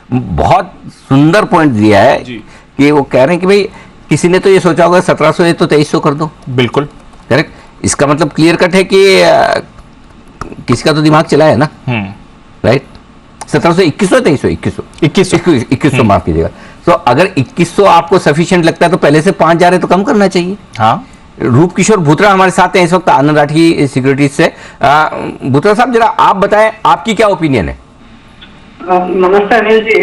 बहुत सुंदर पॉइंट दिया है कि वो कह रहे हैं कि भाई किसी ने तो ये सोचा होगा 1700 है तो 2300 कर दो। बिल्कुल करेक्ट। इसका मतलब क्लियर कट है कि किसी का तो दिमाग चला है ना, राइट। 1700 2100 2300 2100 माफ कीजिएगा। तो अगर 2100 आपको सफिशिएंट लगता है तो पहले से 5000 है तो कम करना चाहिए। हाँ, रूप किशोर भूतरा हमारे साथ हैं इस वक्त आनंद राठी सिक्योरिटीज से। भूतरा साहब जरा आप बताएं आपकी क्या ओपिनियन है। नमस्ते अनिल जी,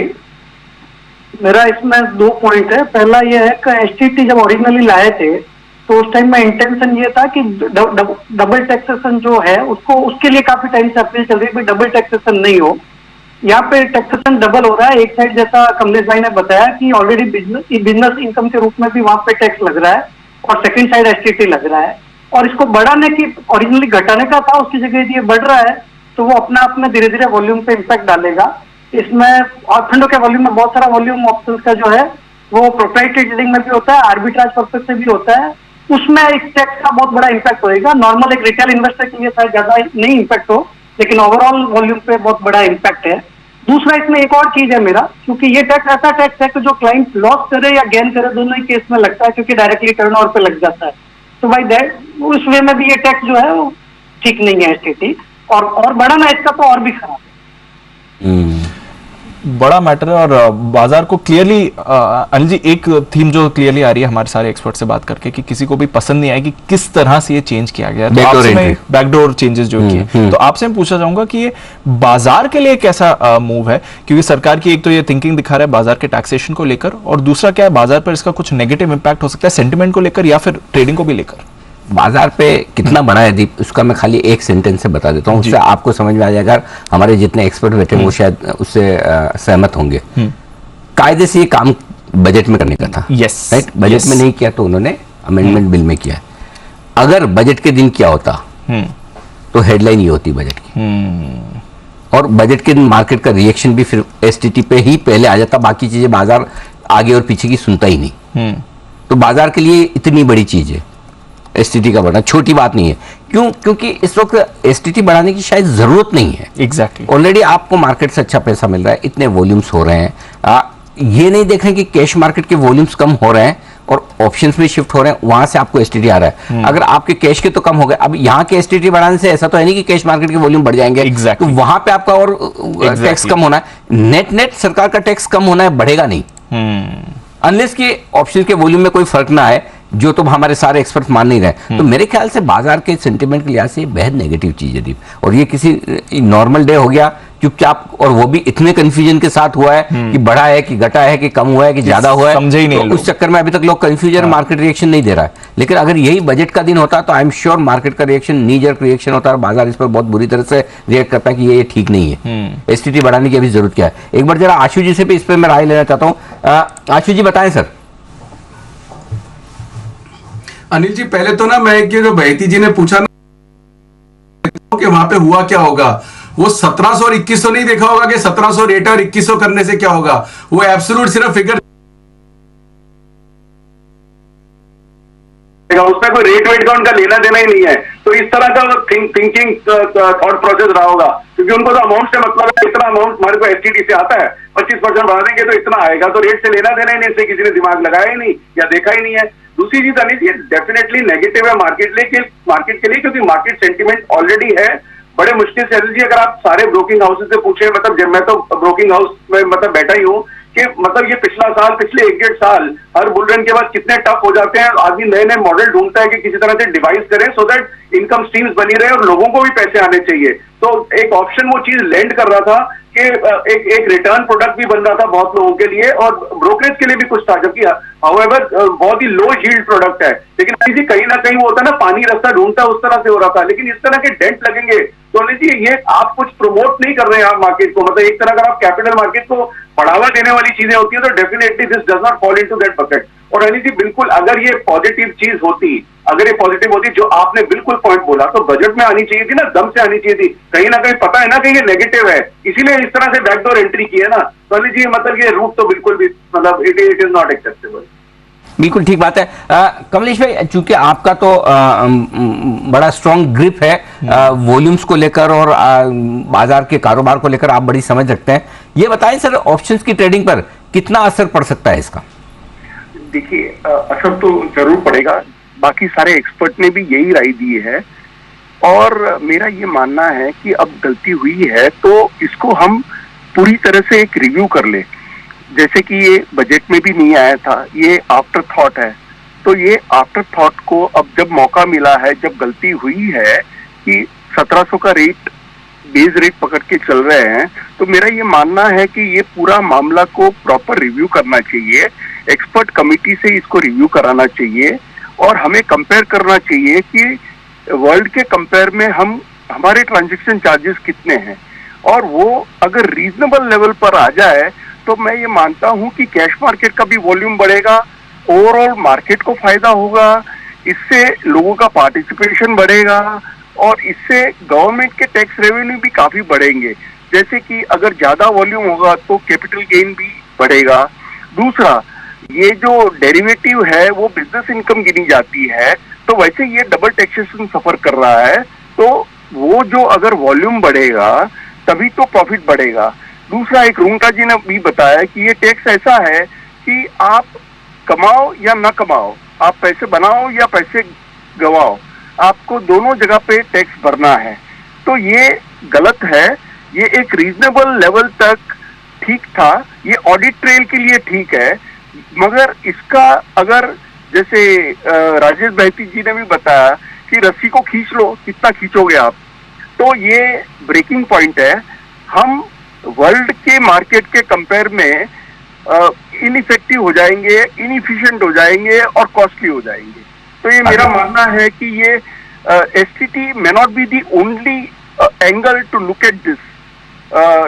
मेरा इसमें 2 पॉइंट है। पहला ये है कि एसटीटी जब ओरिजिनली लाए थे तो उस टाइम में इंटेंशन ये था कि डबल टैक्सेशन जो है उसको, उसके लिए काफी टाइम से अपील चल रही है कि डबल टैक्सेशन नहीं हो। यहाँ पे टैक्सेशन डबल हो रहा है। एक साइड जैसा कमलेश भाई ने बताया कि ऑलरेडी बिजनेस इनकम के रूप में भी वहां पे टैक्स लग रहा है और सेकंड साइड एसटीटी लग रहा है, और इसको बढ़ाने की, ओरिजिनली घटाने का था, उसकी जगह ये बढ़ रहा है तो वो अपने आप में धीरे धीरे वॉल्यूम पे इम्पैक्ट डालेगा। इसमें और फंडों के वॉल्यूम में बहुत सारा वॉल्यूम ऑप्शंस का जो है वो प्रोप्राइटरी ट्रेडिंग में भी होता है, आर्बिट्राज पर्पज से भी होता है, उसमें इस टैक्स का बहुत बड़ा इम्पैक्ट होएगा। नॉर्मल एक रिटेल इन्वेस्टर के लिए शायद ज्यादा नहीं इम्पैक्ट हो, लेकिन ओवरऑल वॉल्यूम पे बहुत बड़ा इम्पैक्ट है। दूसरा इसमें एक और चीज है मेरा, क्योंकि ये टैक्स ऐसा टैक्स है कि जो क्लाइंट लॉस करे या गेन करे दोनों ही केस में लगता है, क्योंकि डायरेक्टली टर्नओवर पे लग जाता है। तो भाई दैट उस वे में भी ये टैक्स जो है वो ठीक नहीं है एसटीटी, और बढ़ाना इसका तो और भी खराब है। बड़ा मैटर है। और बाजार को क्लियरली अनिल जी एक थीम जो क्लियरली आ रही है हमारे सारे एक्सपर्ट से बात करके कि किसी को भी पसंद नहीं आएगी किस तरह से ये चेंज किया गया, तो बैकडोर चेंजेस जो किए। तो आपसे मैं पूछना चाहूंगा कि ये बाजार के लिए कैसा मूव है, क्योंकि सरकार की एक तो ये थिंकिंग दिखा रहा है बाजार के टैक्सेशन को लेकर, और दूसरा क्या है बाजार पर इसका कुछ नेगेटिव इंपैक्ट हो सकता है सेंटिमेंट को लेकर या फिर ट्रेडिंग को भी लेकर। बाजार पे कितना बड़ा है दीप, उसका मैं खाली एक सेंटेंस से बता देता हूँ, उससे आपको समझ में आ जाएगा। हमारे जितने एक्सपर्ट बैठे हैं वो शायद उससे सहमत होंगे। कायदे से ये काम बजट में करने का था, राइट। बजट में नहीं किया तो उन्होंने अमेंडमेंट बिल में किया। अगर बजट के दिन क्या होता तो हेडलाइन ये होती बजट की, और बजट के दिन मार्केट का रिएक्शन भी फिर एसटीटी पे ही पहले आ जाता, बाकी चीजें बाजार आगे और पीछे की सुनता ही नहीं। तो बाजार के लिए इतनी बड़ी चीज है एसटीटी का बढ़ना, छोटी बात नहीं है। क्यों? क्योंकि इस वक्त एसटीटी बढ़ाने की शायद जरूरत नहीं है। एग्जैक्टली ऑलरेडी आपको मार्केट से अच्छा पैसा मिल रहा है, इतने वॉल्यूम्स हो रहे हैं। ये नहीं देख रहे कि कैश मार्केट के वॉल्यूम्स कम हो रहे हैं और ऑप्शंस में शिफ्ट हो रहे हैं, वहां से आपको एसटीटी आ रहा है। अगर आपके कैश के तो कम हो गए, अब यहाँ के एसटीटी बढ़ाने से ऐसा तो है नहीं कि कैश मार्केट के वॉल्यूम बढ़ जाएंगे। तो वहां पे आपका और टैक्स कम होना है। नेट नेट सरकार का टैक्स कम होना है, बढ़ेगा नहीं, अनलेस कि ऑप्शन के वॉल्यूम में कोई फर्क ना आए, जो तो हमारे सारे एक्सपर्ट मान नहीं रहे। तो मेरे ख्याल से बाजार के सेंटिमेंट के लिहाज से बेहद नेगेटिव चीज है दीप। और ये किसी नॉर्मल डे हो गया चुपचाप, और वो भी इतने कंफ्यूजन के साथ हुआ है कि बढ़ा है कि घटा है कि कम हुआ है कि ज्यादा हुआ है, समझे ही नहीं। तो उस चक्कर में अभी तक लोग कंफ्यूजन, मार्केट रिएक्शन नहीं दे रहा है। लेकिन अगर यही बजट का दिन होता तो आई एम श्योर मार्केट का रिएक्शन, नी जर्क रिएक्शन होता है, बाजार इस पर बहुत बुरी तरह से रिएक्ट करता है कि ये ठीक नहीं है, एसटीटी बढ़ाने की अभी जरूरत क्या है। एक बार जरा आशु जी से भी इस पर मैं राय लेना चाहता हूँ। आशु जी बताएं सर। अनिल जी पहले तो ना मैं जो बहती जी ने पूछा ना कि वहां पे हुआ क्या होगा, वो 1700 और 2100 नहीं देखा होगा कि 1700 रेट और 2100 करने से क्या होगा। वो एब्सोल्यूट सिर्फ फिगर, उसमें कोई रेट वेट का उनका लेना देना ही नहीं है। तो इस तरह का थिंकिंग थॉट प्रोसेस रहा होगा, क्योंकि उनको तो अमाउंट से मतलब है, इतना अमाउंट हमारे को एसटीटी से आता है, 25% बढ़ा देंगे तो इतना आएगा, तो रेट से लेना देना ही नहीं, इससे किसी ने दिमाग लगाया ही नहीं या देखा ही नहीं है। दूसरी चीज अनिल जी डेफिनेटली नेगेटिव है मार्केट के लिए, क्योंकि मार्केट सेंटिमेंट ऑलरेडी है बड़े मुश्किल से। अनिल जी अगर आप सारे ब्रोकिंग हाउसेस से पूछे, मतलब जब मैं तो ब्रोकिंग हाउस में मतलब बैठा ही हूँ, कि मतलब ये पिछला साल, पिछले 1-1.5 साल हर बुल रन के बाद कितने टफ हो जाते हैं। आदमी नए नए मॉडल ढूंढता है कि किसी तरह से डिवाइस करें सो दैट इनकम स्ट्रीम्स बनी रहे और लोगों को भी पैसे आने चाहिए। तो एक ऑप्शन वो चीज लैंड कर रहा था कि एक रिटर्न प्रोडक्ट भी बन रहा था बहुत लोगों के लिए, और ब्रोकरेज के लिए भी कुछ था, जबकि हाउएवर बहुत ही लो यील्ड प्रोडक्ट है। लेकिन अनिल जी कहीं ना कहीं वो होता है ना, पानी रास्ता ढूंढता है, उस तरह से हो रहा था। लेकिन इस तरह के डेंट लगेंगे तो अनिल जी ये आप कुछ प्रमोट नहीं कर रहे हैं आप मार्केट को। मतलब एक तरह अगर आप कैपिटल मार्केट को बढ़ावा देने वाली चीजें होती है तो definitely this does not fall into that bucket. और अनिल जी बिल्कुल अगर ये पॉजिटिव चीज होती, अगर ये पॉजिटिव होती जो आपने बिल्कुल पॉइंट बोला, तो बजट में आनी चाहिए थी ना, दम से आनी चाहिए थी। कहीं ना कहीं पता है ना कि ये नेगेटिव है, इसीलिए इस तरह से बैकडोर एंट्री की है ना। तो अनिल जी मतलब ये रूट तो बिल्कुल भी मतलब इट इज नॉट एक्सेप्टेबल। बिल्कुल ठीक बात है। कमलेश भाई, चूंकि आपका तो बड़ा स्ट्रॉन्ग ग्रिप है वॉल्यूम्स को लेकर और बाजार के कारोबार को लेकर, आप बड़ी समझ रखते हैं, ये बताएं सर, ऑप्शंस की ट्रेडिंग पर कितना असर पड़ सकता है इसका? देखिए, असर तो जरूर पड़ेगा। बाकी सारे एक्सपर्ट ने भी यही राय दी है और मेरा ये मानना है कि अब गलती हुई है तो इसको हम पूरी तरह से एक रिव्यू कर ले। जैसे कि ये बजट में भी नहीं आया था, ये आफ्टर थॉट है, तो ये आफ्टर थॉट को अब जब मौका मिला है, जब गलती हुई है कि 1700 का रेट बेस रेट पकड़ के चल रहे हैं, तो मेरा ये मानना है कि ये पूरा मामला को प्रॉपर रिव्यू करना चाहिए, एक्सपर्ट कमेटी से इसको रिव्यू कराना चाहिए और हमें कंपेयर करना चाहिए कि वर्ल्ड के कंपेयर में हमारे ट्रांजैक्शन चार्जेस कितने हैं, और वो अगर रीजनेबल लेवल पर आ जाए तो मैं ये मानता हूं कि कैश मार्केट का भी वॉल्यूम बढ़ेगा, ओवरऑल मार्केट को फायदा होगा, इससे लोगों का पार्टिसिपेशन बढ़ेगा और इससे गवर्नमेंट के टैक्स रेवेन्यू भी काफी बढ़ेंगे। जैसे कि अगर ज्यादा वॉल्यूम होगा तो कैपिटल गेन भी बढ़ेगा। दूसरा, ये जो डेरिवेटिव है वो बिजनेस इनकम गिनी जाती है, तो वैसे ये डबल टैक्सेशन सफर कर रहा है, तो वो जो अगर वॉल्यूम बढ़ेगा तभी तो प्रॉफिट बढ़ेगा। दूसरा, एक रूंगटा जी ने भी बताया कि ये टैक्स ऐसा है कि आप कमाओ या ना कमाओ, आप पैसे बनाओ या पैसे गवाओ, आपको दोनों जगह पे टैक्स भरना है। तो ये गलत है। ये एक रीजनेबल लेवल तक ठीक था, ये ऑडिट ट्रेल के लिए ठीक है, मगर इसका अगर जैसे राजेश भाईती जी ने भी बताया कि रस्सी को खींच लो, कितना खींचोगे आप, तो ये ब्रेकिंग पॉइंट है। हम वर्ल्ड के मार्केट के कंपेयर में इनइफेक्टिव हो जाएंगे, इनइफिशिएंट हो जाएंगे और कॉस्टली हो जाएंगे। तो ये मेरा मानना है कि ये STT may not be the only angle to look at this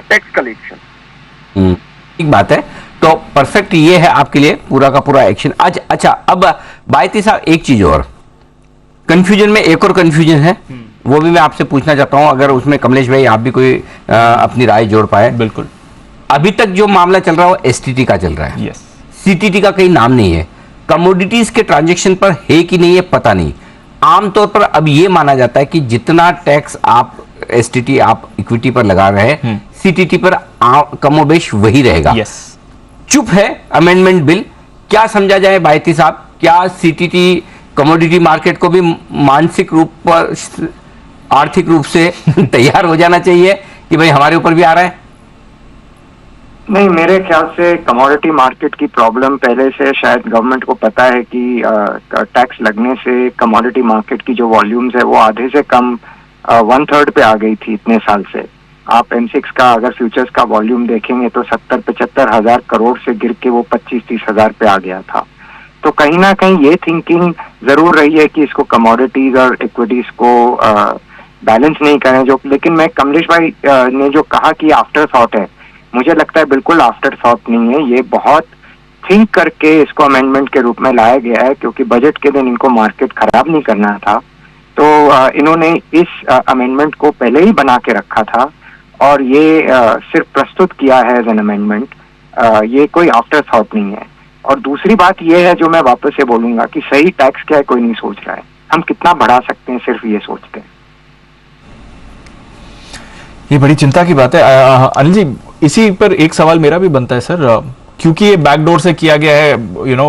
tax collection. ठीक बात है। तो परफेक्ट ये है आपके लिए पूरा का पूरा एक्शन आज। अच्छा, अब बायती साहब एक चीज और कंफ्यूजन में, एक और कंफ्यूजन है, वो भी मैं आपसे पूछना चाहता हूं, अगर उसमें कमलेश भाई आप भी कोई अपनी राय जोड़ पाए। बिल्कुल। अभी तक जो मामला चल रहा है वो एसटीटी का चल रहा है। यस। सीटीटी का कहीं नाम नहीं है, कमोडिटीज के ट्रांजैक्शन पर है कि नहीं है पता नहीं। आमतौर पर अब ये माना जाता है कि जितना टैक्स आप एसटीटी आप इक्विटी पर लगा रहे हैं, सीटीटी पर कमोबेश वही रहेगा। यस। चुप है अमेंडमेंट बिल। क्या समझा जाए बायती साहब, क्या सीटीटी कमोडिटी मार्केट को भी मानसिक रूप पर, आर्थिक रूप से तैयार हो जाना चाहिए कि भाई हमारे ऊपर भी आ रहा है? नहीं, मेरे ख्याल से कमोडिटी मार्केट की प्रॉब्लम पहले से शायद गवर्नमेंट को पता है कि टैक्स लगने से कमोडिटी मार्केट की जो वॉल्यूम्स है वो आधे से कम 1/3 पे आ गई थी इतने साल से। आप M6 का अगर फ्यूचर्स का वॉल्यूम देखेंगे तो 70-75 हजार करोड़ से गिर के वो 25-30 हजार पे आ गया था। तो कहीं ना कहीं ये थिंकिंग जरूर रही है कि इसको कमोडिटीज और इक्विटीज को बैलेंस नहीं करें। जो लेकिन मैं कमलेश भाई ने जो कहा कि आफ्टर थॉट है, मुझे लगता है बिल्कुल आफ्टर थॉट नहीं है। ये बहुत थिंक करके इसको अमेंडमेंट के रूप में लाया गया है, क्योंकि बजट के दिन इनको मार्केट खराब नहीं करना था। तो इन्होंने इस अमेंडमेंट को पहले ही बना के रखा था और ये सिर्फ प्रस्तुत किया है एज एन अमेंडमेंट। ये कोई आफ्टर थॉट नहीं है। और दूसरी बात ये है जो मैं वापस से बोलूंगा कि सही टैक्स क्या है कोई नहीं सोच रहा है, हम कितना बढ़ा सकते हैं सिर्फ ये सोचते हैं। ये बड़ी चिंता की बात है। अनिल जी, इसी पर एक सवाल मेरा भी बनता है सर, क्योंकि ये बैकडोर से किया गया है,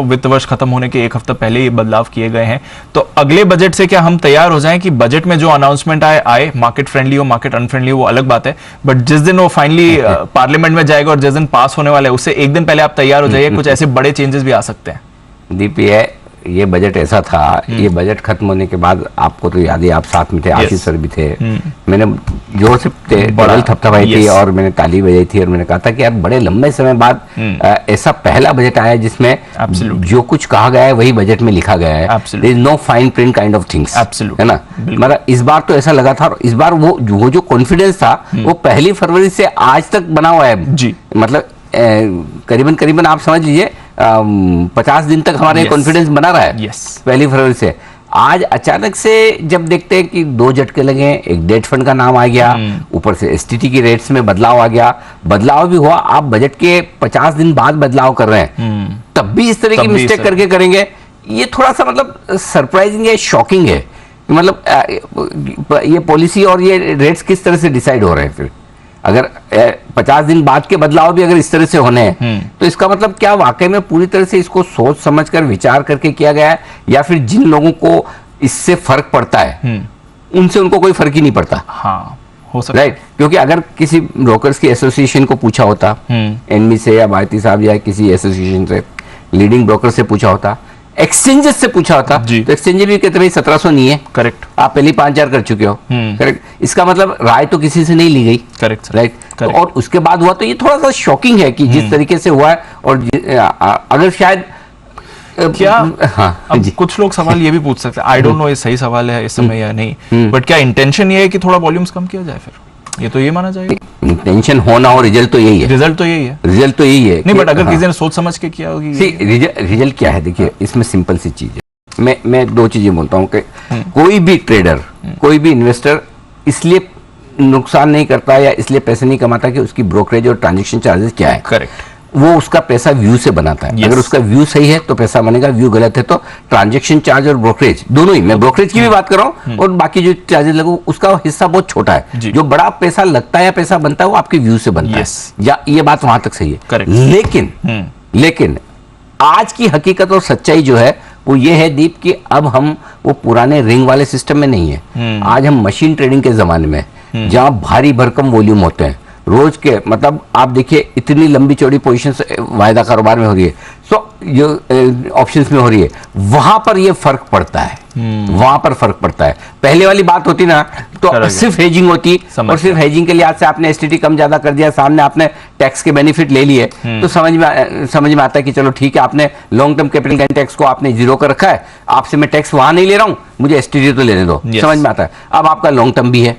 वित्त वर्ष खत्म होने के एक हफ्ता पहले ये बदलाव किए गए हैं, तो अगले बजट से क्या हम तैयार हो जाएं कि बजट में जो अनाउंसमेंट आए मार्केट फ्रेंडली हो, मार्केट अनफ्रेंडली हो, वो अलग बात है, बट जिस दिन वो फाइनली पार्लियामेंट में जाएगा और जिस दिन पास होने वाला है उससे एक दिन पहले आप तैयार हो जाइए, कुछ ऐसे बड़े चेंजेस भी आ सकते हैं। दीपी, ये बजट ऐसा था, ये बजट खत्म होने के बाद आपको तो याद है, आप साथ में थे, आशीष सर भी थे, मैंने जोर से टेबल थपथपाई थी और मैंने ताली बजाई थी और मैंने कहा था कि यार बड़े लंबे समय बाद ऐसा पहला बजट आया जिसमें जो कुछ कहा गया है वही बजट में लिखा गया है। There is no fine print kind of things, है ना। मतलब इस बार तो ऐसा लगा था, और इस बार वो जो कॉन्फिडेंस था वो 1 फरवरी से आज तक बना हुआ है जी। मतलब करीबन आप समझ लीजिए 50 दिन तक हमारे कॉन्फिडेंस बना रहा है। 1 फरवरी से आज अचानक से जब देखते हैं कि 2 झटके लगे, एक डेट फंड का नाम आ गया, ऊपर से एसटीटी की रेट्स में बदलाव आ गया, बदलाव भी हुआ, आप बजट के 50 दिन बाद बदलाव कर रहे हैं, तब भी इस तरह की मिस्टेक करके करेंगे, ये थोड़ा सा मतलब सरप्राइजिंग है, शॉकिंग है। मतलब ये पॉलिसी और ये रेट्स किस तरह से डिसाइड हो रहे हैं फिर? अगर 50 दिन बाद के बदलाव भी अगर इस तरह से होने हैं तो इसका मतलब क्या वाकई में पूरी तरह से इसको सोच समझकर विचार करके किया गया है, या फिर जिन लोगों को इससे फर्क पड़ता है उनसे उनको कोई फर्क ही नहीं पड़ता। हाँ, हो सकता है। राइट, क्योंकि अगर किसी ब्रोकर्स की एसोसिएशन को पूछा होता, एनबी से या भारती साहब या किसी एसोसिएशन से, लीडिंग ब्रोकर से पूछा होता, एक्सचेंजेस से पूछा होता, तो एक्सचेंजेस भी कहते भाई 1700 नहीं है, करेक्ट, आप पहले 5000 कर चुके हो, करेक्ट। इसका मतलब राय तो किसी से नहीं ली गई, करेक्ट, राइट। और उसके बाद हुआ तो ये थोड़ा सा शॉकिंग है कि जिस तरीके से हुआ है, और अगर शायद क्या हाँ, अब जी। कुछ लोग सवाल ये भी पूछ सकते हैं, आई डोंट नो ये सही सवाल है इस समय या नहीं, बट क्या इंटेंशन ये है कि थोड़ा वॉल्यूम्स कम किया जाए? फिर ये तो ये माना जाएगा, टेंशन होना हो, रिजल्ट तो यही है, रिजल्ट तो यही है, रिजल्ट तो यही है। नहीं, बट अगर हाँ, किसी ने सोच समझ के किया होगी, रिजल्ट क्या है, देखिए इसमें सिंपल सी चीज है। मैं दो चीजें बोलता हूँ कि कोई भी ट्रेडर, कोई भी इन्वेस्टर इसलिए नुकसान नहीं करता या इसलिए पैसे नहीं कमाता कि उसकी ब्रोकरेज और ट्रांजैक्शन चार्जेस क्या है, करेक्ट, वो उसका पैसा व्यू से बनाता है। अगर उसका व्यू सही है तो पैसा बनेगा, व्यू गलत है तो ट्रांजैक्शन चार्ज और ब्रोकरेज दोनों ही, मैं ब्रोकरेज की भी बात कर रहा हूँ और बाकी जो चार्जेस लगो उसका हिस्सा बहुत छोटा है। जो बड़ा पैसा लगता है या पैसा बनता है वो आपके व्यू से बनता है, या ये बात वहां तक सही है। लेकिन आज की हकीकत और सच्चाई जो है वो ये है दीप कि अब हम वो पुराने रिंग वाले सिस्टम में नहीं है। आज हम मशीन ट्रेडिंग के जमाने में, जहां भारी भरकम वॉल्यूम होते हैं रोज के, मतलब आप देखिए इतनी लंबी चौड़ी पोजीशंस वायदा कारोबार में हो रही है, सो ये ऑप्शंस में हो रही है, वहां पर ये फर्क पड़ता है, वहां पर फर्क पड़ता है। पहले वाली बात होती ना तो सिर्फ हेजिंग होती, और सिर्फ हेजिंग के लिहाज से आपने एसटीटी कम ज्यादा कर दिया, सामने आपने टैक्स के बेनिफिट ले लिए, तो समझ में आता है कि चलो ठीक है, आपने long term capital gain tax को आपने जीरो कर रखा है, आपसे मैं टैक्स वहां नहीं ले रहा हूं, मुझे एसटीटी तो लेने दो, समझ में आता है। अब आपका लॉन्ग टर्म भी है,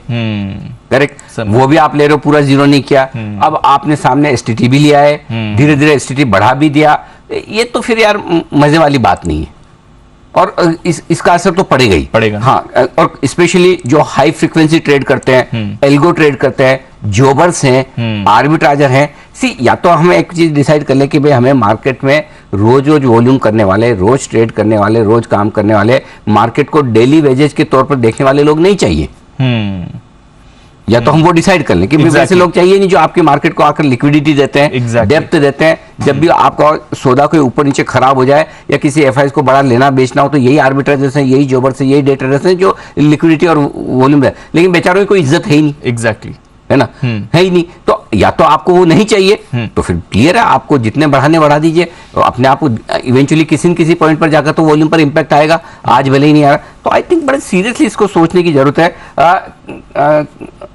करेक्ट, वो भी आप ले रहे हो, पूरा जीरो नहीं किया, अब आपने सामने एसटीटी भी लिया है, धीरे धीरे एसटीटी बढ़ा भी दिया, ये तो फिर यार मजे वाली बात नहीं है, और इसका असर तो पड़ेगा ही पड़ेगा। हाँ, और स्पेशली जो हाई फ्रीक्वेंसी ट्रेड करते हैं, एल्गो ट्रेड करते हैं, जोबर्स हैं, आर्बिट्राजर हैं, या तो हमें एक चीज डिसाइड कर ले कि भाई हमें मार्केट में रोज रोज वॉल्यूम करने वाले, रोज ट्रेड करने वाले, रोज काम करने वाले, मार्केट को डेली वेजेज के तौर पर देखने वाले लोग नहीं चाहिए। या तो हम वो डिसाइड कर लें कि वैसे लोग चाहिए नहीं जो आपके मार्केट को आकर लिक्विडिटी देते हैं, डेप्थ देते हैं, जब भी आपका सौदा कोई ऊपर नीचे खराब हो जाए या किसी एफआईएस को बड़ा लेना बेचना हो तो यही आर्बिट्रेजर्स हैं, यही जोबर्स हैं, यही डे ट्रेडर्स हैं जो लिक्विडिटी और वॉल्यूम है, लेकिन बेचारों की कोई इज्जत है ही नहीं, एग्जैक्टली, है ना, है ही नहीं। तो या तो आपको वो नहीं चाहिए तो फिर क्लियर है, आपको जितने बढ़ाने बढ़ा दीजिए, तो अपने आप को इवेंचुअली किसी न किसी पॉइंट पर जाकर तो वॉल्यूम पर इंपैक्ट आएगा, आज भले ही नहीं आ रहा। तो आई थिंक बड़े सीरियसली इसको सोचने की जरूरत है।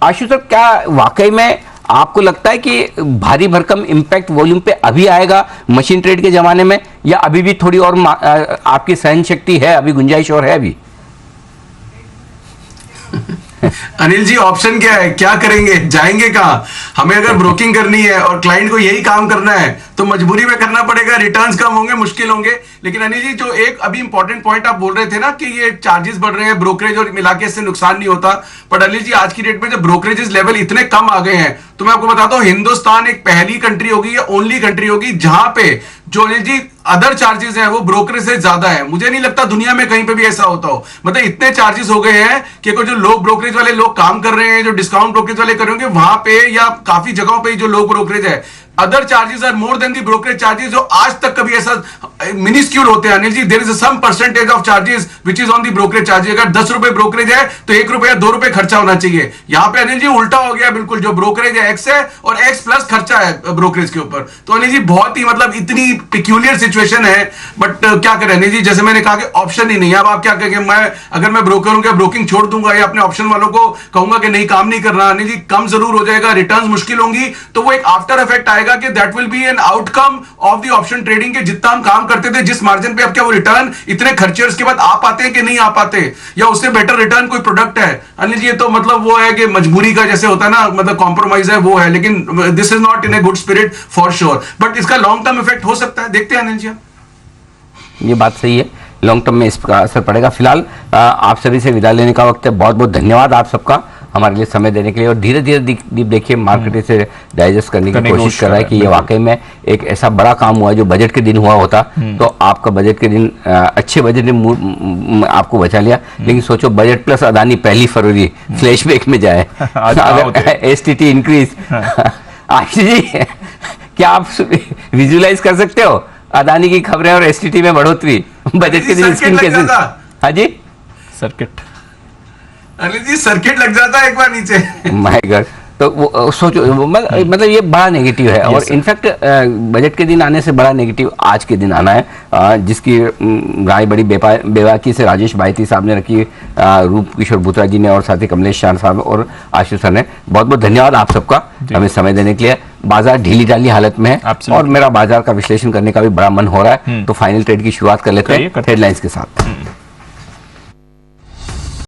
आशु सर, क्या वाकई में आपको लगता है कि भारी भरकम इंपैक्ट वॉल्यूम पे अभी आएगा मशीन ट्रेड के जमाने में, या अभी भी थोड़ी और आपकी सहन शक्ति है, अभी गुंजाइश और है अभी? अनिल जी, ऑप्शन क्या है, क्या करेंगे, जाएंगे कहाँ? हमें अगर ब्रोकिंग करनी है और क्लाइंट को यही काम करना है तो मजबूरी में करना पड़ेगा, रिटर्न्स कम होंगे, मुश्किल होंगे। लेकिन अनिल जी, जो एक अभी इंपॉर्टेंट पॉइंट आप बोल रहे थे ना कि ये चार्जेस बढ़ रहे हैं, ब्रोकरेज और मिला के इससे नुकसान नहीं होता, पर अनिल जी आज की डेट में जब ब्रोकरेजेस लेवल इतने कम आ गए हैं, तो मैं आपको बताता हूं, हिंदुस्तान एक पहली कंट्री होगी या ओनली कंट्री होगी जहां पे जो अनिल जी अदर चार्जेस हैं वो ब्रोकरेज से ज्यादा है। मुझे नहीं लगता दुनिया में कहीं पे भी ऐसा होता हो, मतलब इतने चार्जेस हो गए हैं कि जो लोग ब्रोकरेज वाले लोग काम कर रहे हैं, जो डिस्काउंट ब्रोकरेज वाले कर रहे होंगे वहां पे या काफी जगहों पे जो लोग ब्रोकरेज है, other charges are more than the brokerage charges, जो आज तक कभी ऐसा मिनिस्क्यूल होते हैं Anil ji. There is some percentage of charges which is on the brokerage charges. अगर 10 रुपए ब्रोकरेज है तो 1 रुपया 2 रुपए खर्चा होना चाहिए। यहां पे अनिल जी उल्टा हो गया बिल्कुल, जो ब्रोकरेज है एक्स है और एक्स प्लस खर्चा है ब्रोकरेज के ऊपर। तो अनिल जी बहुत ही मतलब इतनी पिक्यूलियर सिचुएशन है, बट क्या करें अनिल जी, जैसे मैंने कहा कि ऑप्शन ही नहीं है। अब आप क्या कहेंगे, मैं अगर मैं ब्रोकर हूं क्या ब्रोकिंग छोड़ दूंगा या अपने ऑप्शन वालों को कहूंगा कि नहीं काम नहीं करना? अनिल जी कम जरूर हो जाएगा, रिटर्न्स मुश्किल होंगी, तो वो एक आफ्टर इफेक्ट आएगा कि that will be an outcome of the option trading के जितना हम काम करते थे जिस मार्जिन पे, अब क्या वो रिटर्न इतने खर्चे उसके बाद आ पाते हैं कि नहीं आ पाते, या उससे बेटर रिटर्न कोई प्रोडक्ट है? अनिल जी ये तो मतलब वो है कि मजबूरी का जैसे होता है ना, मतलब कॉम्प्रोमाइज है वो है, लेकिन this is not in a good spirit for sure, but इसका लॉन्ग टर्म इफेक्ट हो सकता है, देखते हैं अनिल जी। ये बात सही है, लॉन्ग टर्म में इसका असर पड़ेगा। फिलहाल आप सभी से विदा लेने का वक्त है। बहुत बहुत धन्यवाद आप सबका हमारे लिए समय देने के लिए, और धीरे धीरे देखिए मार्केट इसे डाइजेस्ट करने की कोशिश कर रहा है कि ये वाकई में एक ऐसा बड़ा काम हुआ है जो बजट के दिन हुआ होता तो आपका बजट के दिन अच्छे बजट ने आपको बचा लिया, लेकिन सोचो बजट प्लस अदानी 1 फरवरी फ्लैशबैक में जाए अगर एसटीटी इंक्रीज। आशीष जी, क्या आप विजुलाइज कर सकते हो अदानी की खबरें और एसटीटी में बढ़ोतरी बजट के दिन स्कीम कैसे? हाँ जी, सर्किट अनिल जी सर्किट लग जाता है एक बार नीचे। माय गॉड, तो वो सोचो मतलब ये बड़ा नेगेटिव है। और इनफैक्ट बजट के दिन आने से बड़ा नेगेटिव आज के दिन आना है, जिसकी राय बड़ी बेबाकी से राजेश बायती साहब ने रखी, रूप किशोर बूत्रा जी ने, और साथ ही कमलेश शाह साहब और आशीष सर ने। बहुत बहुत धन्यवाद आप सबका हमें समय देने के लिए। बाजार ढीली ढाली हालत में है और मेरा बाजार का विश्लेषण करने का भी बड़ा मन हो रहा है, तो फाइनल ट्रेड की शुरुआत कर लेते हैं हेडलाइंस के साथ।